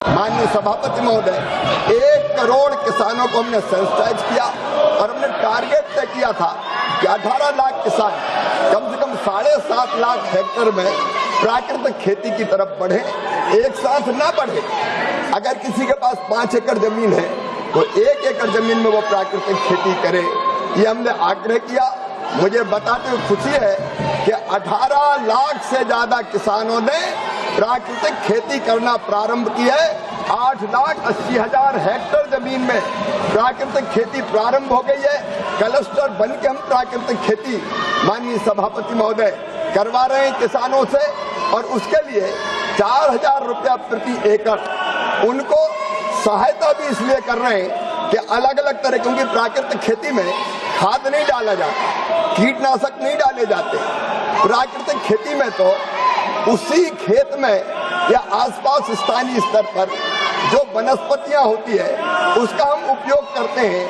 माननीय सभापति महोदय, 1 करोड़ किसानों को हमने सेंसिटाइज किया और हमने टारगेट तय किया था कि 18 लाख किसान कम से कम 7.5 लाख हेक्टेयर में प्राकृतिक खेती की तरफ बढ़े, एक साथ ना बढ़े। अगर किसी के पास 5 एकड़ जमीन है तो 1 एकड़ जमीन में वो प्राकृतिक खेती करे, ये हमने आग्रह किया। मुझे बताते हुए खुशी है कि 18 लाख से ज्यादा किसानों ने प्राकृतिक खेती करना प्रारंभ की है। 8,80,000 हेक्टेयर जमीन में प्राकृतिक खेती प्रारंभ हो गई है। क्लस्टर बन के हम प्राकृतिक खेती माननीय सभापति महोदय करवा रहे हैं किसानों से, और उसके लिए 4,000 रुपया प्रति एकड़ उनको सहायता भी इसलिए कर रहे हैं कि अलग अलग तरह, क्योंकि प्राकृतिक खेती में खाद नहीं डाला जाता, कीटनाशक नहीं डाले जाते। प्राकृतिक खेती में तो उसी खेत में या आसपास स्थानीय स्तर पर जो वनस्पतियां होती है उसका हम उपयोग करते हैं।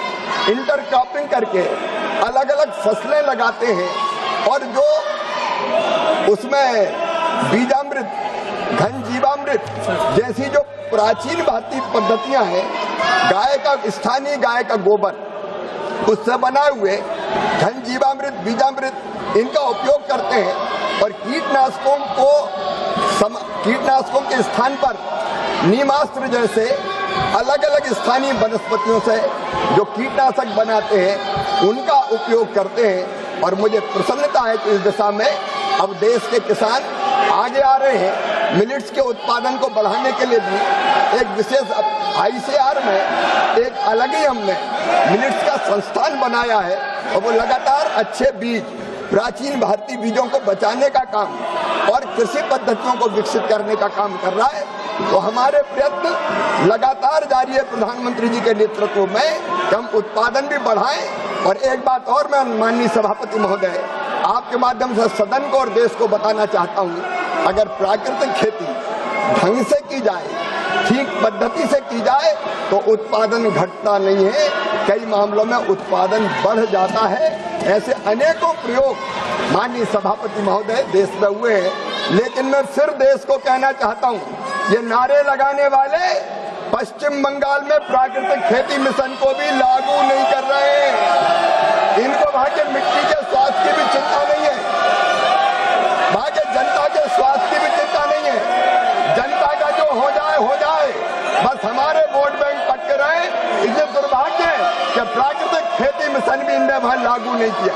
इंटरक्रॉपिंग करके अलग अलग फसलें लगाते हैं, और जो उसमें बीजामृत, घन जीवामृत जैसी जो प्राचीन भारतीय पद्धतियां हैं, स्थानीय गाय का गोबर उससे बनाए हुए घन जीवामृत, बीजामृत इनका उपयोग करते हैं। और कीटनाशकों के स्थान पर नीमास्त्र जैसे अलग अलग स्थानीय वनस्पतियों से जो कीटनाशक बनाते हैं उनका उपयोग करते हैं। और मुझे प्रसन्नता है कि इस दिशा में अब देश के किसान आगे आ रहे हैं। मिलेट्स के उत्पादन को बढ़ाने के लिए भी एक विशेष ICAR में एक अलग ही हमने मिलेट्स का संस्थान बनाया है, और वो लगातार अच्छे बीज, प्राचीन भारतीय बीजों को बचाने का काम और कृषि पद्धतियों को विकसित करने का काम कर रहा है। तो हमारे प्रयत्न लगातार जारी है प्रधानमंत्री जी के नेतृत्व में कि हम उत्पादन भी बढ़ाएं। और एक बात और मैं माननीय सभापति महोदय आपके माध्यम से सदन को और देश को बताना चाहता हूं, अगर प्राकृतिक खेती ढंग से की जाए, ठीक पद्धति से की जाए, तो उत्पादन घटता नहीं है, कई मामलों में उत्पादन बढ़ जाता है। ऐसे अनेकों प्रयोग माननीय सभापति महोदय देश में हुए हैं। लेकिन मैं फिर देश को कहना चाहता हूं, ये नारे लगाने वाले पश्चिम बंगाल में प्राकृतिक खेती मिशन को भी लागू नहीं कर रहे हैं। इनको वहां के मिट्टी के स्वास्थ्य की भी चिंता नहीं है, वहां के जनता के स्वास्थ्य की भी चिंता नहीं है। जनता का जो हो जाए, बस हमारे वोट बैंक पटके रहे। इसलिए दुर्भाग्य है कि प्राकृतिक खेती मिशन भी इनने वहां लागू नहीं किया।